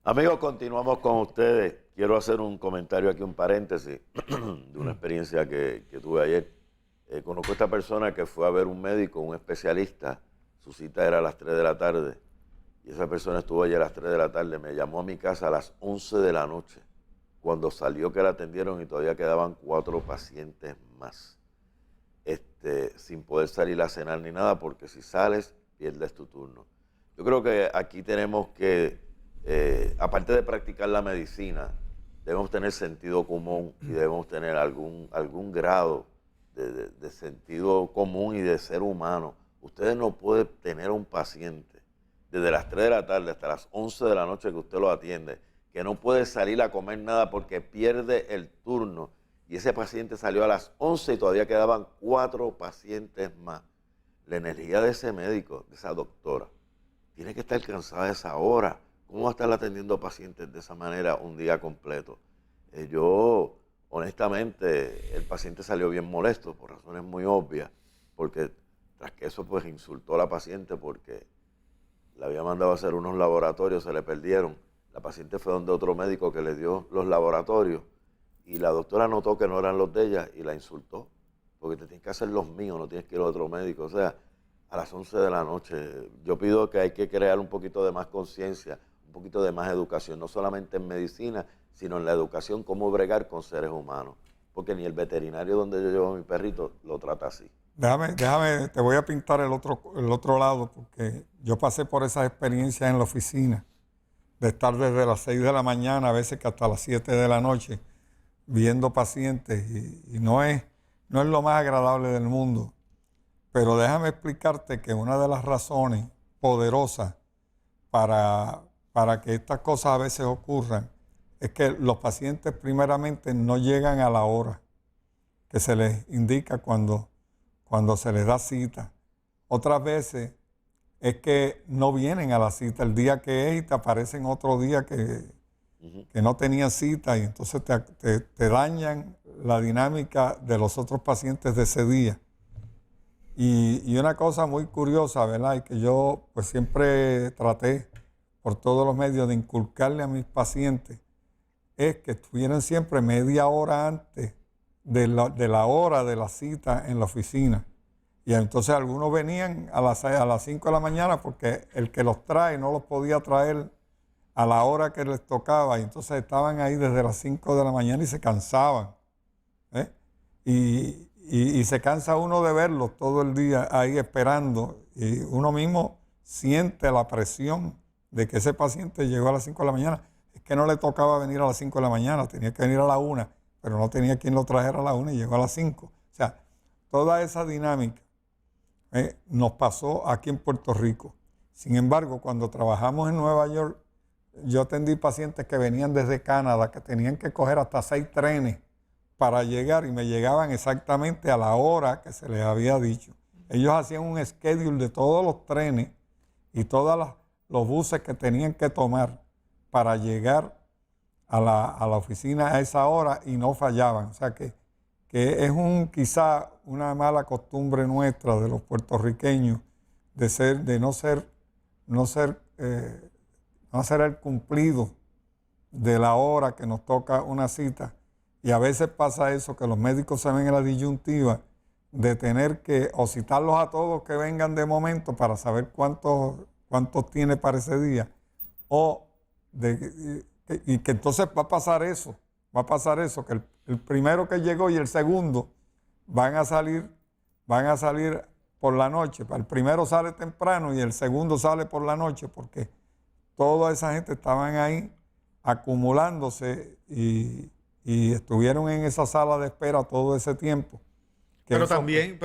Amigos, continuamos con ustedes. Quiero hacer un comentario aquí, un paréntesis, de una experiencia que tuve ayer. Conozco a esta persona que fue a ver un médico, un especialista. Su cita era a las 3 de la tarde. Y esa persona estuvo ayer a las 3 de la tarde. Me llamó a mi casa a las 11 de la noche. Cuando salió que la atendieron y todavía quedaban 4 pacientes más. Sin poder salir a cenar ni nada, porque si sales, pierdes tu turno. Yo creo que aquí tenemos que, aparte de practicar la medicina, debemos tener sentido común y debemos tener algún grado de sentido común y de ser humano. Ustedes no pueden tener a un paciente desde las 3 de la tarde hasta las 11 de la noche que usted lo atiende, que no puede salir a comer nada porque pierde el turno. Y ese paciente salió a las 11 y todavía quedaban 4 pacientes más. La energía de ese médico, de esa doctora, tiene que estar cansada a esa hora. ¿Cómo va a estar atendiendo pacientes de esa manera un día completo? Honestamente, el paciente salió bien molesto por razones muy obvias, porque tras que eso pues insultó a la paciente porque le había mandado a hacer unos laboratorios, se le perdieron. La paciente fue donde otro médico que le dio los laboratorios y la doctora notó que no eran los de ella y la insultó, porque te tienes que hacer los míos, no tienes que ir a otro médico. O sea, a las 11 de la noche, yo pido que hay que crear un poquito de más conciencia, un poquito de más educación, no solamente en medicina, sino en la educación, cómo bregar con seres humanos. Porque ni el veterinario donde yo llevo a mi perrito lo trata así. Déjame, te voy a pintar el otro lado, porque yo pasé por esas experiencias en la oficina, de estar desde las 6 de la mañana, a veces que hasta las 7 de la noche, viendo pacientes, y no es lo más agradable del mundo. Pero déjame explicarte que una de las razones poderosas para que estas cosas a veces ocurran es que los pacientes primeramente no llegan a la hora que se les indica cuando se les da cita. Otras veces es que no vienen a la cita el día que es y te aparecen otro día que no tenían cita y entonces te dañan la dinámica de los otros pacientes de ese día. Y una cosa muy curiosa, ¿verdad? Y que yo pues siempre traté por todos los medios de inculcarle a mis pacientes es que estuvieran siempre media hora antes de la hora de la cita en la oficina. Y entonces algunos venían a las 5 de la mañana porque el que los trae no los podía traer a la hora que les tocaba. Y entonces estaban ahí desde las 5 de la mañana y se cansaban. ¿Eh? Y se cansa uno de verlos todo el día ahí esperando. Y uno mismo siente la presión de que ese paciente llegó a las 5 de la mañana. Es que no le tocaba venir a las 5 de la mañana, tenía que venir a la 1, pero no tenía quien lo trajera a la 1 y llegó a las 5. O sea, toda esa dinámica nos pasó aquí en Puerto Rico. Sin embargo, cuando trabajamos en Nueva York, yo atendí pacientes que venían desde Canadá, que tenían que coger hasta 6 trenes para llegar y me llegaban exactamente a la hora que se les había dicho. Ellos hacían un schedule de todos los trenes y todos los buses que tenían que tomar para llegar a la oficina a esa hora y no fallaban. O sea que es quizá una mala costumbre nuestra de los puertorriqueños de no hacer el cumplido de la hora que nos toca una cita. Y a veces pasa eso, que los médicos se ven en la disyuntiva de tener que o citarlos a todos que vengan de momento para saber cuántos tiene para ese día, y que entonces va a pasar eso, que el primero que llegó y el segundo van a salir por la noche. El primero sale temprano y el segundo sale por la noche porque toda esa gente estaban ahí acumulándose y estuvieron en esa sala de espera todo ese tiempo. Pero también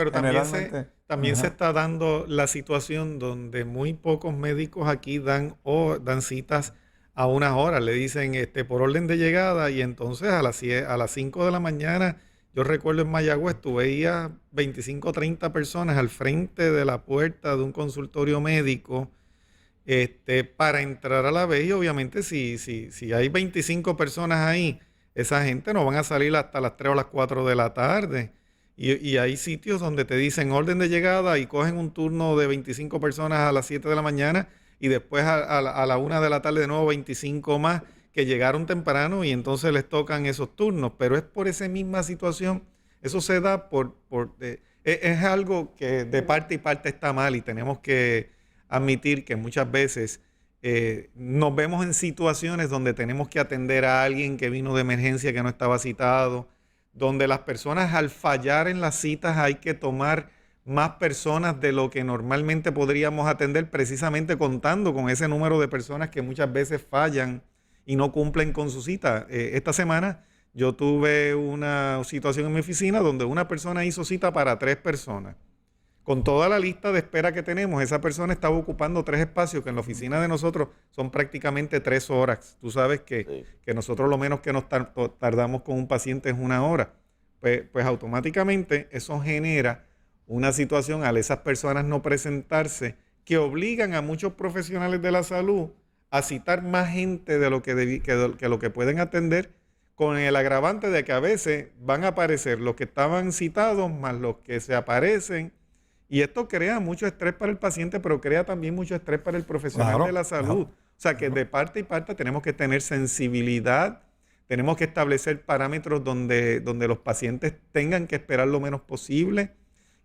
se Ajá. está dando la situación donde muy pocos médicos aquí dan citas a unas horas. Le dicen por orden de llegada y entonces a las 5 de la mañana, yo recuerdo en Mayagüez, tú veías 25 o 30 personas al frente de la puerta de un consultorio médico para entrar a la vez y obviamente si hay 25 personas ahí, esa gente no van a salir hasta las 3 o las 4 de la tarde. Y hay sitios donde te dicen orden de llegada y cogen un turno de 25 personas a las 7 de la mañana y después a la 1 de la tarde de nuevo 25 más que llegaron temprano y entonces les tocan esos turnos, pero es por esa misma situación. Eso se da es algo que de parte y parte está mal y tenemos que admitir que muchas veces nos vemos en situaciones donde tenemos que atender a alguien que vino de emergencia que no estaba citado, donde las personas al fallar en las citas hay que tomar más personas de lo que normalmente podríamos atender, precisamente contando con ese número de personas que muchas veces fallan y no cumplen con su cita. Esta semana yo tuve una situación en mi oficina donde una persona hizo cita para 3 personas. Con toda la lista de espera que tenemos, esa persona estaba ocupando 3 espacios que en la oficina de nosotros son prácticamente 3 horas. Tú sabes que nosotros lo menos que nos tardamos con un paciente es 1 hora. Pues automáticamente eso genera una situación al esas personas no presentarse que obligan a muchos profesionales de la salud a citar más gente de lo que lo que pueden atender, con el agravante de que a veces van a aparecer los que estaban citados más los que se aparecen. Y esto crea mucho estrés para el paciente, pero crea también mucho estrés para el profesional de la salud. O sea que de parte y parte tenemos que tener sensibilidad, tenemos que establecer parámetros donde los pacientes tengan que esperar lo menos posible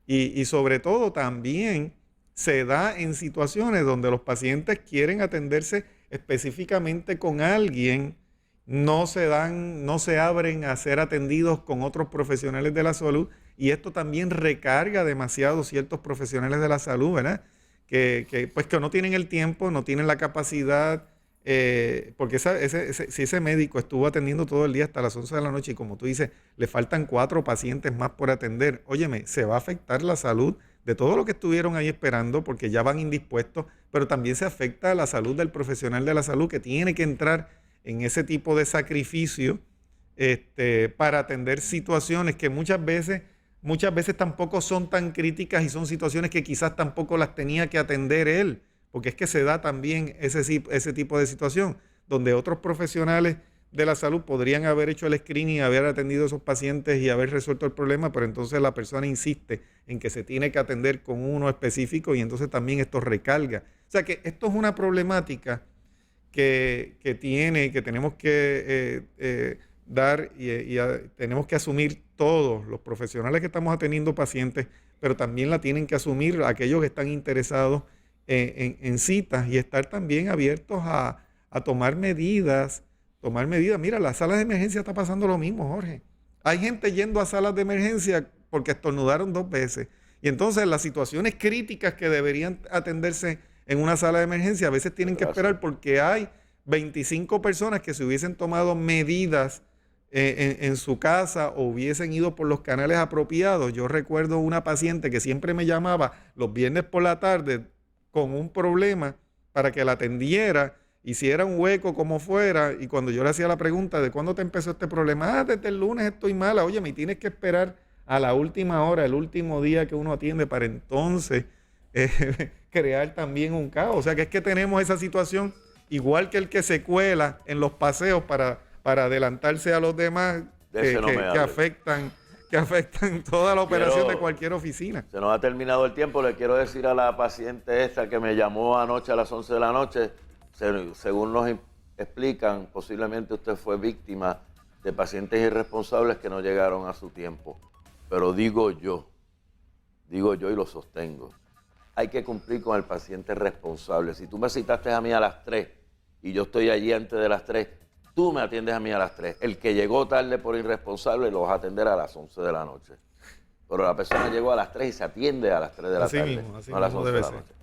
y sobre todo también se da en situaciones donde los pacientes quieren atenderse específicamente con alguien, no se abren a ser atendidos con otros profesionales de la salud. Y esto también recarga demasiado ciertos profesionales de la salud, ¿verdad? Que no tienen el tiempo, no tienen la capacidad, porque si ese médico estuvo atendiendo todo el día hasta las 11 de la noche y como tú dices, le faltan 4 pacientes más por atender, óyeme, se va a afectar la salud de todos los que estuvieron ahí esperando porque ya van indispuestos, pero también se afecta la salud del profesional de la salud que tiene que entrar en ese tipo de sacrificio para atender situaciones que muchas veces tampoco son tan críticas y son situaciones que quizás tampoco las tenía que atender él, porque es que se da también ese tipo de situación, donde otros profesionales de la salud podrían haber hecho el screening, haber atendido a esos pacientes y haber resuelto el problema, pero entonces la persona insiste en que se tiene que atender con uno específico y entonces también esto recarga. O sea que esto es una problemática que tenemos que dar y tenemos que asumir todos los profesionales que estamos atendiendo pacientes, pero también la tienen que asumir aquellos que están interesados en citas y estar también abiertos a tomar medidas. Mira, las salas de emergencia está pasando lo mismo, Jorge. Hay gente yendo a salas de emergencia porque estornudaron 2 veces. Y entonces las situaciones críticas que deberían atenderse en una sala de emergencia a veces tienen que esperar porque hay 25 personas que se hubiesen tomado medidas en su casa o hubiesen ido por los canales apropiados. Yo recuerdo una paciente que siempre me llamaba los viernes por la tarde con un problema para que la atendiera, hiciera un hueco como fuera, y cuando yo le hacía la pregunta de cuándo te empezó este problema, desde el lunes estoy mala, oye, me tienes que esperar a la última hora, el último día que uno atiende para entonces crear también un caos. O sea que es que tenemos esa situación, igual que el que se cuela en los paseos para adelantarse a los demás, que afectan toda la operación de cualquier oficina. Se nos ha terminado el tiempo. Le quiero decir a la paciente esta que me llamó anoche a las 11 de la noche, según nos explican, posiblemente usted fue víctima de pacientes irresponsables que no llegaron a su tiempo. Pero digo yo y lo sostengo, hay que cumplir con el paciente responsable. Si tú me citaste a mí a las 3 y yo estoy allí antes de las 3, tú me atiendes a mí a las 3. El que llegó tarde por irresponsable lo vas a atender a las 11 de la noche. Pero la persona llegó a las 3 y se atiende a las 3 de la tarde, no a las 11 de la noche.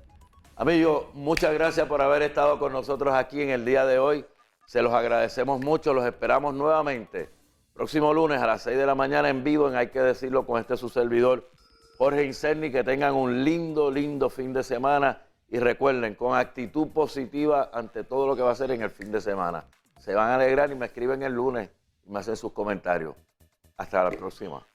Amigos, muchas gracias por haber estado con nosotros aquí en el día de hoy. Se los agradecemos mucho, los esperamos nuevamente. Próximo lunes a las 6 de la mañana en vivo en Hay que Decirlo con su servidor, Jorge Incerni. Que tengan un lindo fin de semana y recuerden, con actitud positiva ante todo lo que va a ser en el fin de semana. Se van a alegrar y me escriben el lunes y me hacen sus comentarios. Hasta la próxima.